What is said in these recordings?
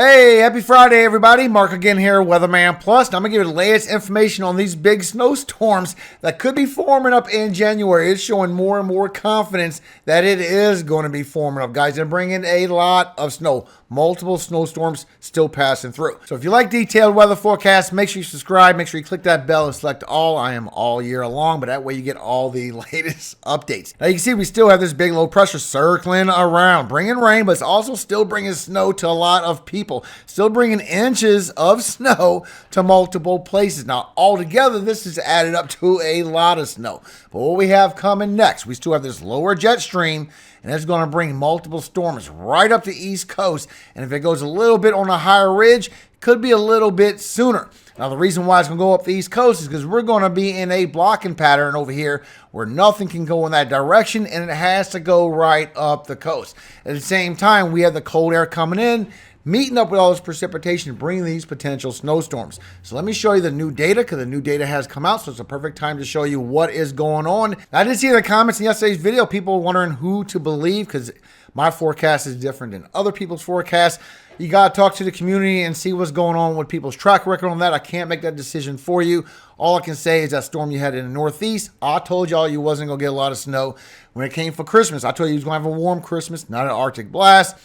Hey, happy Friday, everybody. Mark again here, Weatherman Plus. Now, I'm going to give you the latest information on these big snowstorms that could be forming up in January. It's showing more and more confidence that it is going to be forming up, guys, and bringing a lot of snow. Multiple snowstorms still passing through. So if you like detailed weather forecasts, make sure you subscribe. Make sure you click that bell and select all. I am all year long, but that way you get all the latest updates. Now, you can see we still have this big low pressure circling around, bringing rain, but it's also still bringing snow to a lot of people. Still bringing inches of snow to multiple places. Now, altogether, this is added up to a lot of snow. But what we have coming next, we still have this lower jet stream, and it's going to bring multiple storms right up the East Coast. And if it goes a little bit on a higher ridge, it could be a little bit sooner. Now, the reason why it's going to go up the East Coast is because we're going to be in a blocking pattern over here where nothing can go in that direction, and it has to go right up the coast. At the same time, we have the cold air coming in, meeting up with all this precipitation, bringing these potential snowstorms. So let me show you the new data, because the new data has come out, so it's a perfect time to show you what is going on. I did see in the comments in yesterday's video, people wondering who to believe, because my forecast is different than other people's forecasts. You got to talk to the community and see what's going on with people's track record on that. I can't make that decision for you. All I can say is that storm you had in the Northeast, I told y'all you wasn't going to get a lot of snow. When it came for Christmas, I told you was going to have a warm Christmas, not an Arctic blast.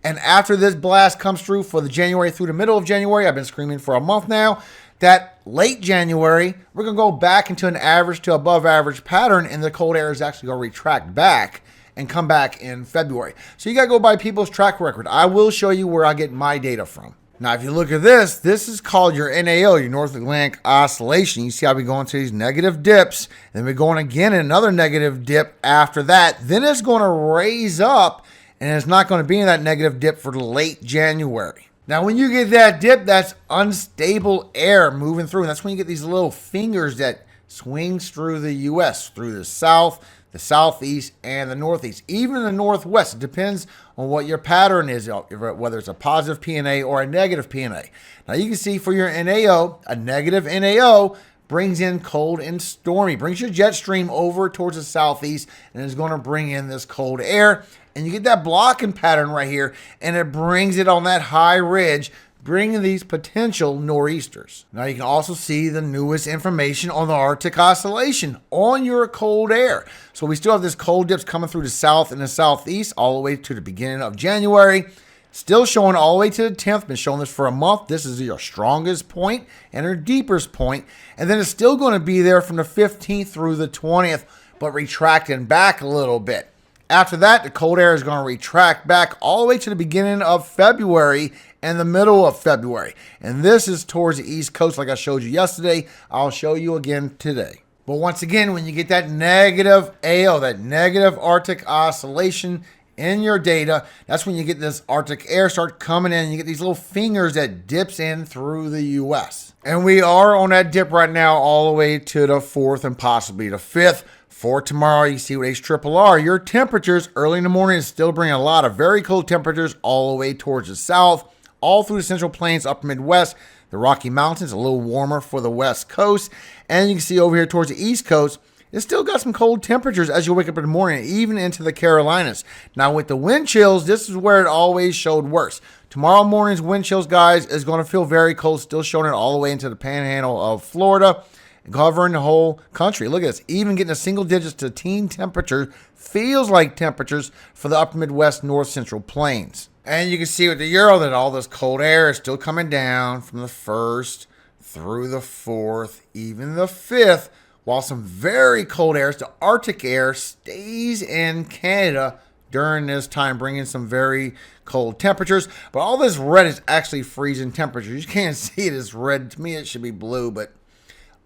And after this blast comes through for the January through the middle of January, I've been screaming for a month now, that late January, we're going to go back into an average to above average pattern, and the cold air is actually going to retract back and come back in February. So you got to go by people's track record. I will show you where I get my data from. Now, if you look at this is called your NAO, your North Atlantic Oscillation. You see how we go into these negative dips, then we're going again in another negative dip after that. Then it's going to raise up, and it's not going to be in that negative dip for late January. Now, when you get that dip, that's unstable air moving through. And that's when you get these little fingers that swings through the U.S., through the south, the southeast, and the northeast. Even in the northwest, it depends on what your pattern is, whether it's a positive PNA or a negative PNA. Now, you can see for your NAO, a negative NAO brings in cold and stormy, brings your jet stream over towards the southeast, and is going to bring in this cold air. And you get that blocking pattern right here, and it brings it on that high ridge, bringing these potential nor'easters. Now, you can also see the newest information on the Arctic Oscillation on your cold air. So we still have this cold dips coming through the south and the southeast all the way to the beginning of January. Still showing all the way to the 10th. Been showing this for a month. This is your strongest point and your deepest point. And then it's still going to be there from the 15th through the 20th, but retracting back a little bit. After that, the cold air is going to retract back all the way to the beginning of February and the middle of February. And this is towards the East Coast like I showed you yesterday. I'll show you again today. But once again, when you get that negative AO, that negative Arctic Oscillation in your data, that's when you get this Arctic air start coming in. You get these little fingers that dips in through the U.S. And we are on that dip right now all the way to the 4th and possibly the 5th. For tomorrow, you see with HRRR, your temperatures early in the morning is still bringing a lot of very cold temperatures all the way towards the south, all through the Central Plains, upper Midwest, the Rocky Mountains, a little warmer for the West Coast. And you can see over here towards the East Coast, it's still got some cold temperatures as you wake up in the morning, even into the Carolinas. Now, with the wind chills, this is where it always showed worse. Tomorrow morning's wind chills, guys, is going to feel very cold, still showing it all the way into the panhandle of Florida, covering the whole country. Look at this. Even getting a single digits to teen temperature feels like temperatures for the upper Midwest, North Central Plains. And you can see with the Euro that all this cold air is still coming down from the 1st through the 4th, even the 5th, while some very cold air, the Arctic air, stays in Canada during this time, bringing some very cold temperatures. But all this red is actually freezing temperatures. You can't see it as red. To me, it should be blue, but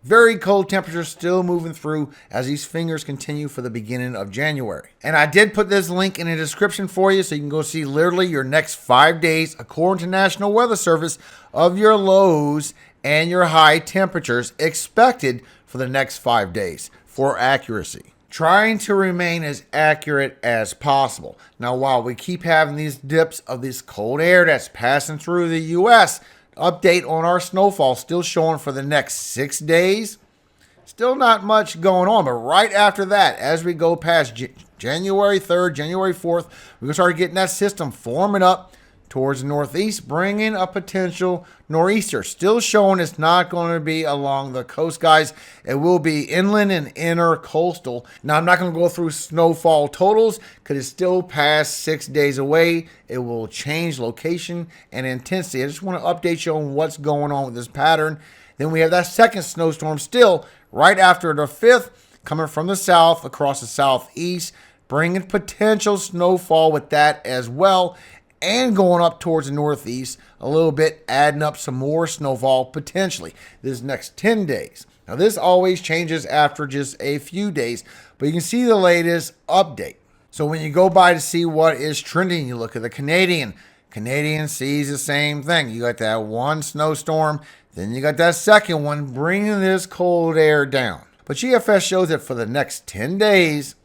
very cold temperatures still moving through as these fingers continue for the beginning of January. And I did put this link in the description for you so you can go see literally your next 5 days, according to National Weather Service, of your lows and your high temperatures expected for the next 5 days for accuracy. Trying to remain as accurate as possible. Now, while we keep having these dips of this cold air that's passing through the U.S., update on our snowfall still showing for the next 6 days. Still not much going on, but right after that, as we go past January 3rd, January 4th, we're going to start getting that system forming up towards the northeast, bringing a potential nor'easter. Still showing it's not going to be along the coast, guys. It will be inland and intercoastal. Now, I'm not going to go through snowfall totals because it's still past 6 days away. It will change location and intensity. I just want to update you on what's going on with this pattern. Then we have that second snowstorm still right after the fifth, coming from the south across the southeast, bringing potential snowfall with that as well, and going up towards the northeast a little bit, adding up some more snowfall potentially this next 10 days. Now, this always changes after just a few days, but you can see the latest update. So when you go by to see what is trending, you look at the Canadian. Canadian sees the same thing. You got that one snowstorm, then you got that second one bringing this cold air down. But GFS shows that for the next 10 days,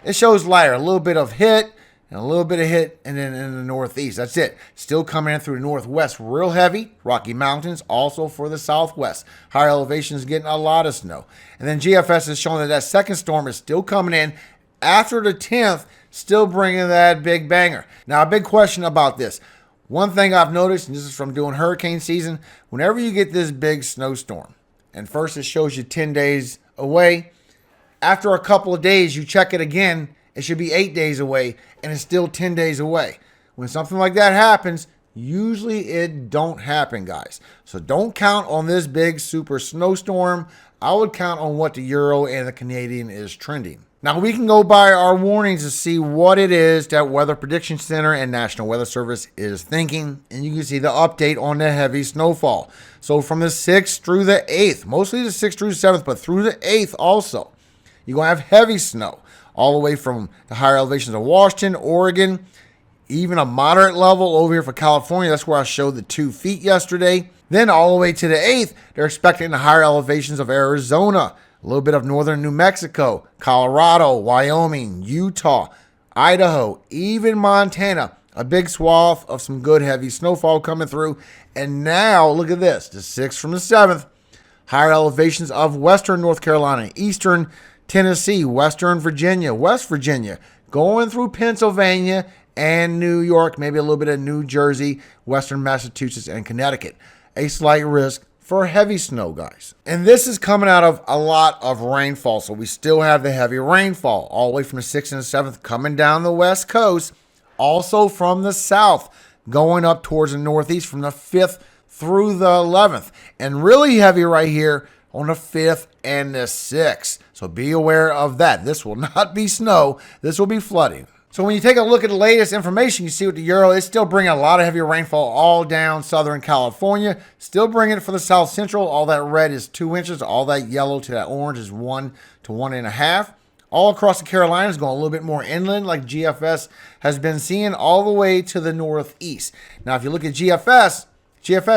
it shows lighter, a little bit of hit, and a little bit of hit, and then in the northeast. That's it. Still coming in through the northwest real heavy. Rocky Mountains also for the southwest. Higher elevations getting a lot of snow. And then GFS is showing that that second storm is still coming in after the 10th, still bringing that big banger. Now, a big question about this. One thing I've noticed, and this is from doing hurricane season, whenever you get this big snowstorm, and first it shows you 10 days away, after a couple of days, you check it again, it should be 8 days away, and it's still 10 days away. When something like that happens, usually it don't happen, guys. So don't count on this big super snowstorm. I would count on what the Euro and the Canadian is trending. Now, we can go by our warnings to see what it is that Weather Prediction Center and National Weather Service is thinking, and you can see the update on the heavy snowfall. So from the 6th through the 8th, mostly the 6th through the 7th, but through the 8th also, you're going to have heavy snow all the way from the higher elevations of Washington, Oregon, even a moderate level over here for California. That's where I showed the 2 feet yesterday. Then all the way to the 8th, they're expecting the higher elevations of Arizona, a little bit of northern New Mexico, Colorado, Wyoming, Utah, Idaho, even Montana. A big swath of some good heavy snowfall coming through. And now, look at this, the 6th from the 7th, higher elevations of western North Carolina, eastern Tennessee, western Virginia, West Virginia, going through Pennsylvania and New York, maybe a little bit of New Jersey, western Massachusetts, and Connecticut. A slight risk for heavy snow, guys. And this is coming out of a lot of rainfall, so we still have the heavy rainfall all the way from the 6th and the 7th coming down the west coast, also from the south, going up towards the northeast from the 5th through the 11th, and really heavy right here on the 5th and the 6th. So be aware of that. This will not be snow. This will be flooding. So when you take a look at the latest information, you see with the Euro, it's still bringing a lot of heavy rainfall all down Southern California. Still bringing it for the South Central. All that red is 2 inches. All that yellow to that orange is 1 to 1.5. All across the Carolinas, going a little bit more inland like GFS has been seeing all the way to the northeast. Now, if you look at GFS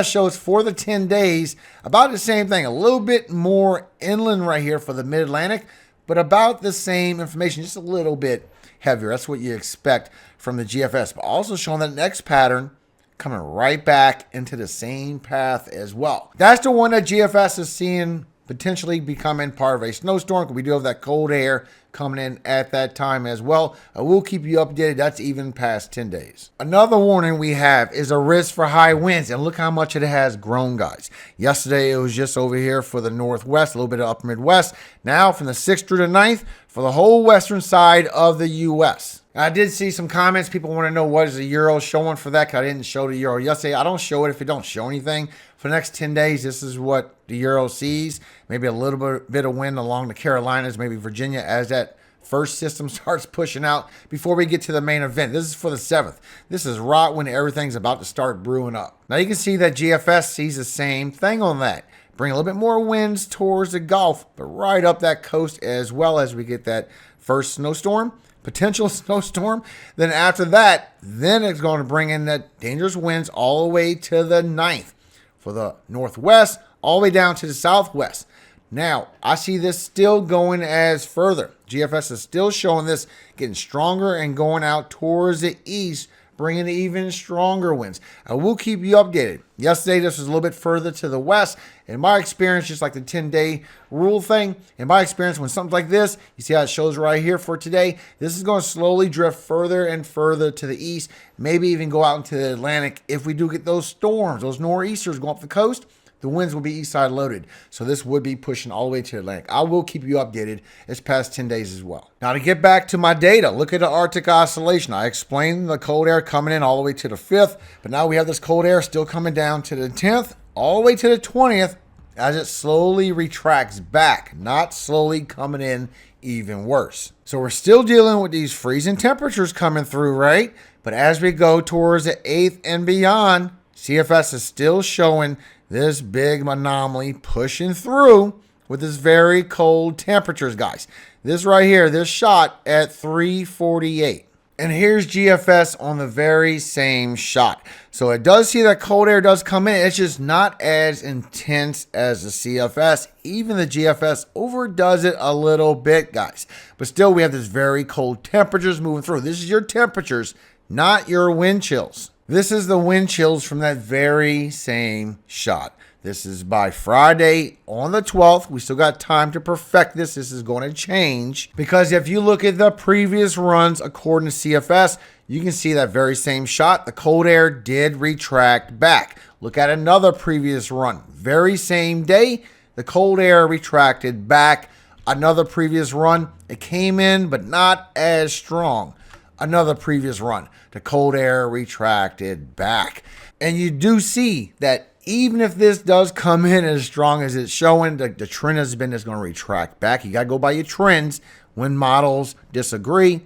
shows for the 10 days about the same thing. A little bit more inland right here for the mid-Atlantic, but about the same information, just a little bit heavier. That's what you expect from the GFS. But also showing that next pattern coming right back into the same path as well. That's the one that GFS is seeing potentially becoming part of a snowstorm. We do have that cold air coming in at that time as well. I will keep you updated. That's even past 10 days. Another warning we have is a risk for high winds, and look how much it has grown, guys. Yesterday, it was just over here for the northwest, a little bit of upper Midwest. Now, from the 6th through the 9th, for the whole western side of the U.S. I did see some comments. People want to know what is the Euro showing for that, because I didn't show the Euro yesterday. I don't show it if it don't show anything. For the next 10 days, this is what the Euro sees. Maybe a little bit of wind along the Carolinas, maybe Virginia, as that first system starts pushing out before we get to the main event. This is for the 7th. This is right when everything's about to start brewing up. Now you can see that GFS sees the same thing on that. Bring a little bit more winds towards the Gulf, but right up that coast as well as we get that first snowstorm, potential snowstorm. Then after that, then it's going to bring in that dangerous winds all the way to the 9th. For the northwest, all the way down to the southwest. Now, I see this still going as further. GFS is still showing this getting stronger and going out towards the east, bringing even stronger winds. I will keep you updated. Yesterday, this was a little bit further to the west. In my experience, just like the 10-day rule thing, in my experience, when something like this, you see how it shows right here for today, this is going to slowly drift further and further to the east, maybe even go out into the Atlantic. If we do get those storms, those nor'easters go up the coast, the winds will be east side loaded. So this would be pushing all the way to the Atlantic. I will keep you updated as past 10 days as well. Now to get back to my data, look at the Arctic oscillation. I explained the cold air coming in all the way to the 5th, but now we have this cold air still coming down to the 10th, all the way to the 20th as it slowly retracts back, not slowly coming in even worse. So we're still dealing with these freezing temperatures coming through, right? But as we go towards the 8th and beyond, CFS is still showing this big anomaly pushing through with this very cold temperatures, guys. This right here, this shot at 348. And here's GFS on the very same shot. So it does see that cold air does come in. It's just not as intense as the CFS. Even the GFS overdoes it a little bit, guys. But still, we have this very cold temperatures moving through. This is your temperatures, not your wind chills. This is the wind chills from that very same shot. This is by Friday on the 12th. We still got time to perfect this. This is going to change because if you look at the previous runs according to CFS, you can see that very same shot. The cold air did retract back. Look at another previous run. Very same day, the cold air retracted back. Another previous run, it came in, but not as strong. Another previous run, the cold air retracted back. And you do see that even if this does come in as strong as it's showing, the trend has been it's going to retract back. You got to go by your trends when models disagree.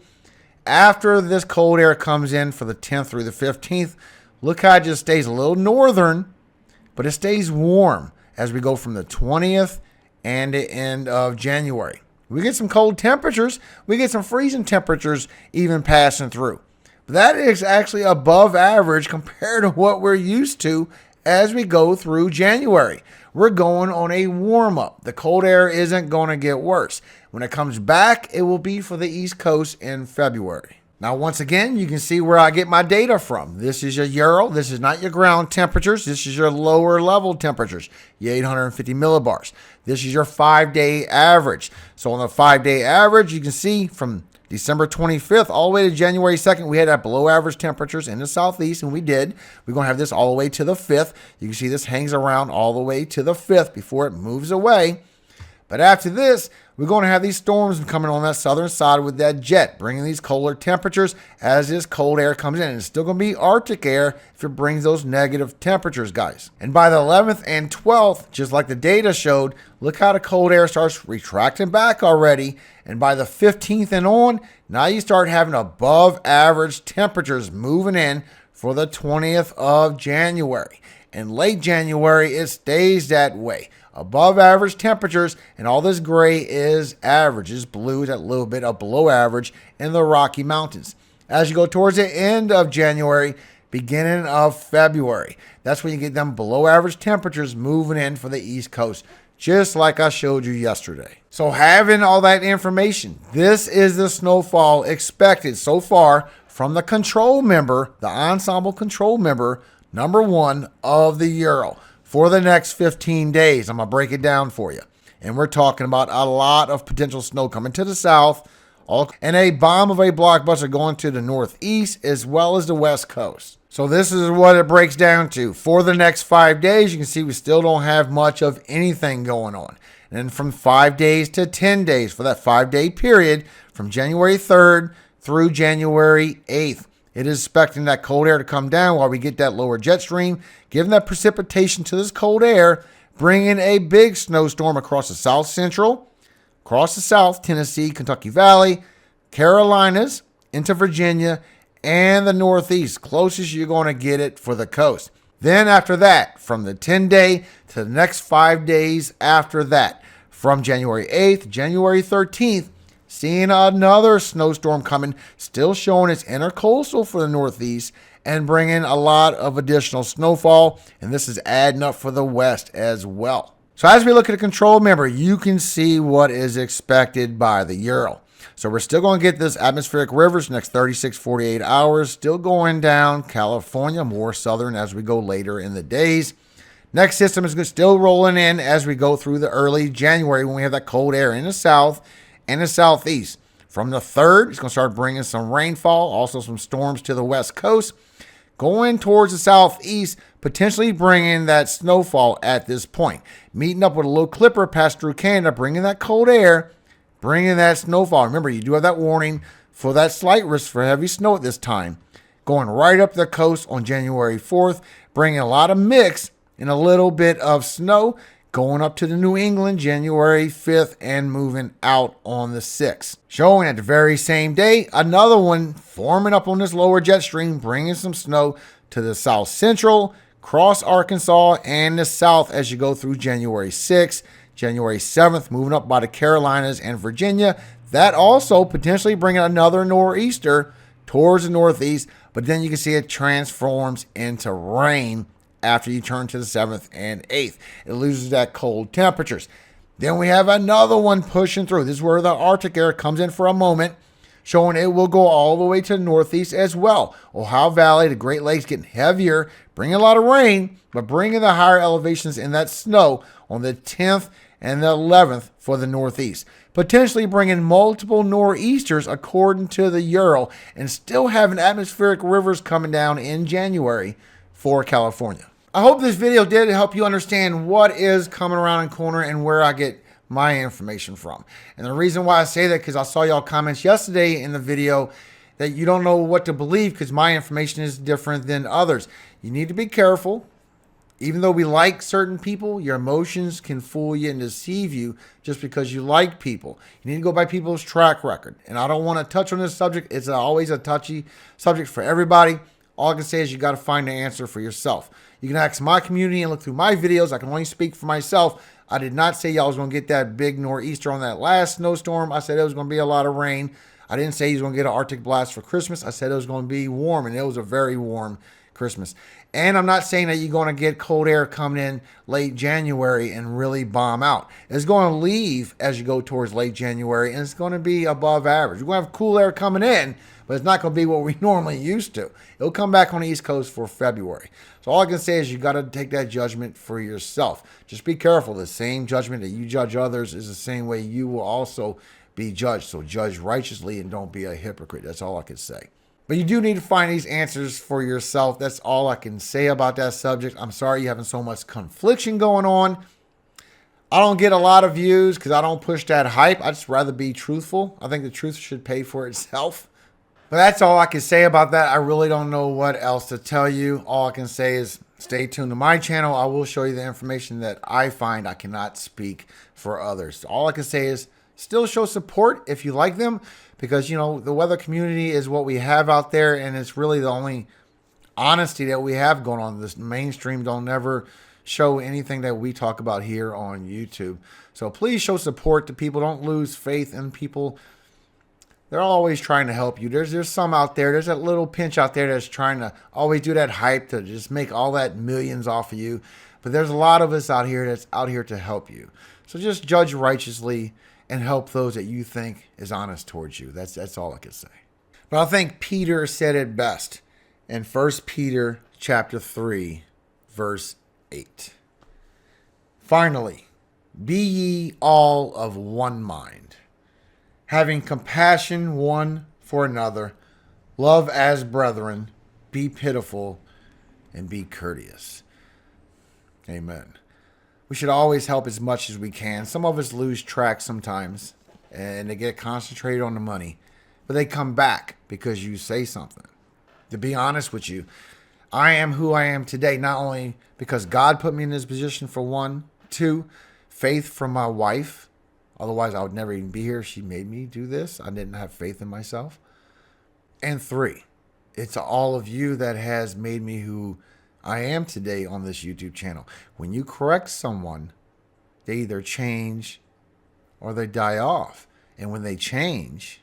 After this cold air comes in for the 10th through the 15th, look how it just stays a little northern, but it stays warm as we go from the 20th and the end of January. We get some cold temperatures. We get some freezing temperatures even passing through. But that is actually above average compared to what we're used to as we go through January. We're going on a warm-up. The cold air isn't going to get worse. When it comes back, it will be for the East Coast in February. Now, once again, you can see where I get my data from. This is your Euro. This is not your ground temperatures. This is your lower level temperatures, your 850 millibars. This is your 5-day average. So on the 5-day average, you can see from December 25th all the way to January 2nd, we had that below average temperatures in the southeast, and we did. We're going to have this all the way to the 5th. You can see this hangs around all the way to the 5th before it moves away. But after this, we're going to have these storms coming on that southern side with that jet, bringing these colder temperatures as this cold air comes in. And it's still going to be Arctic air if it brings those negative temperatures, guys. And by the 11th and 12th, just like the data showed, look how the cold air starts retracting back already. And by the 15th and on, now you start having above average temperatures moving in for the 20th of January. In late January, it stays that way. Above average temperatures, and all this gray is averages. Blue is a little bit of below average in the Rocky Mountains. As you go towards the end of January, beginning of February, that's when you get them below average temperatures moving in for the East Coast, just like I showed you yesterday. So having all that information, this is the snowfall expected so far from the control member, the ensemble control member, number 1 of the Euro. For the next 15 days, I'm going to break it down for you. And we're talking about a lot of potential snow coming to the south, and a bomb of a blockbuster going to the northeast as well as the west coast. So this is what it breaks down to. For the next 5 days, you can see we still don't have much of anything going on. And then from 5 days to 10 days for that 5-day period, from January 3rd through January 8th. It is expecting that cold air to come down while we get that lower jet stream, giving that precipitation to this cold air, bringing a big snowstorm across the south central, across the south, Tennessee, Kentucky Valley, Carolinas, into Virginia, and the northeast. Closest you're going to get it for the coast. Then after that, from the 10-day to the next 5 days after that, from January 8th, January 13th, seeing another snowstorm coming, still showing its intercoastal for the northeast and bringing a lot of additional snowfall. And this is adding up for the west as well. So as we look at the control member, you can see what is expected by the Euro. So we're still going to get this atmospheric rivers next 36, 48 hours. Still going down California, more southern as we go later in the days. Next system is still rolling in as we go through the early January when we have that cold air in the south and the southeast. From the 3rd, it's going to start bringing some rainfall, also some storms to the west coast. Going towards the southeast, potentially bringing that snowfall at this point. Meeting up with a low clipper past through Canada, bringing that cold air, bringing that snowfall. Remember, you do have that warning for that slight risk for heavy snow at this time. Going right up the coast on January 4th, bringing a lot of mix and a little bit of snow. Going up to the New England January 5th and moving out on the 6th. Showing at the very same day, another one forming up on this lower jet stream, bringing some snow to the south central, cross Arkansas, and the south as you go through January 6th. January 7th, moving up by the Carolinas and Virginia. That also potentially bringing another nor'easter towards the northeast, but then you can see it transforms into rain after you turn to the 7th and 8th. It loses that cold temperatures. Then we have another one pushing through. This is where the Arctic air comes in for a moment, showing it will go all the way to the northeast as well. Ohio Valley, the Great Lakes getting heavier, bringing a lot of rain, but bringing the higher elevations in that snow on the 10th and the 11th for the northeast. Potentially bringing multiple nor'easters according to the Euro, and still having atmospheric rivers coming down in January for California. I hope this video did help you understand what is coming around the corner and where I get my information from. And the reason why I say that, because I saw y'all comments yesterday in the video that you don't know what to believe because my information is different than others. You need to be careful. Even though we like certain people, your emotions can fool you and deceive you just because you like people. You need to go by people's track record. And I don't want to touch on this subject. It's always a touchy subject for everybody. All I can say is you got to find the answer for yourself. You can ask my community and look through my videos. I can only speak for myself. I did not say y'all was going to get that big nor'easter on that last snowstorm. I said it was going to be a lot of rain. I didn't say he was going to get an Arctic blast for Christmas. I said it was going to be warm, and it was a very warm Christmas. And I'm not saying that you're going to get cold air coming in late January and really bomb out. It's going to leave as you go towards late January, and it's going to be above average. We're going to have cool air coming in, but it's not going to be what we normally used to. It'll come back on the East Coast for February. So all I can say is you got to take that judgment for yourself. Just be careful. The same judgment that you judge others is the same way you will also be judged. So judge righteously and don't be a hypocrite. That's all I can say. But you do need to find these answers for yourself. That's all I can say about that subject. I'm sorry you're having so much confliction going on. I don't get a lot of views because I don't push that hype. I just rather be truthful. I think the truth should pay for itself. But that's all I can say about that. I really don't know what else to tell you. All I can say is stay tuned to my channel. I will show you the information that I find. I cannot speak for others. All I can say is still show support if you like them, because, you know, the weather community is what we have out there, and it's really the only honesty that we have going on. This mainstream don't never show anything that we talk about here on YouTube. So please show support to people. Don't lose faith in people. They're always trying to help you. There's some out there. There's that little pinch out there that's trying to always do that hype to just make all that millions off of you. But there's a lot of us out here that's out here to help you. So just judge righteously and help those that you think is honest towards you. That's all I can say. But I think Peter said it best in 1 Peter chapter 3, verse 8. Finally, be ye all of one mind, having compassion one for another, love as brethren, be pitiful, and be courteous. Amen. We should always help as much as we can. Some of us lose track sometimes, and they get concentrated on the money, but they come back because you say something. To be honest with you, I am who I am today, not only because God put me in this position, for one, two, faith from my wife. Otherwise, I would never even be here. She made me do this. I didn't have faith in myself. And three, it's all of you that has made me who I am today on this YouTube channel. When you correct someone, they either change or they die off. And when they change,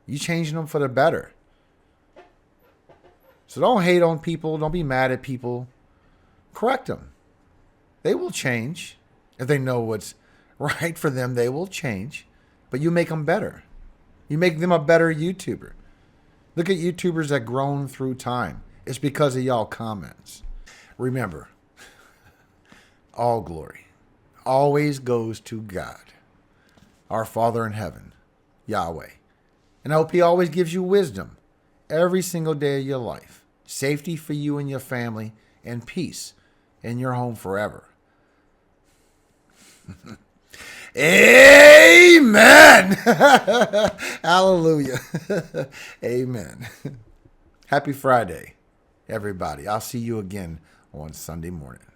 you changing them for the better. So don't hate on people. Don't be mad at people. Correct them. They will change. If they know what's right for them, they will change. But you make them better. You make them a better YouTuber. Look at YouTubers that grown through time. It's because of y'all comments. Remember, all glory always goes to God, our Father in heaven, Yahweh. And I hope he always gives you wisdom every single day of your life, safety for you and your family, and peace in your home forever. Amen. Hallelujah. Amen. Happy Friday, everybody. I'll see you again on Sunday morning.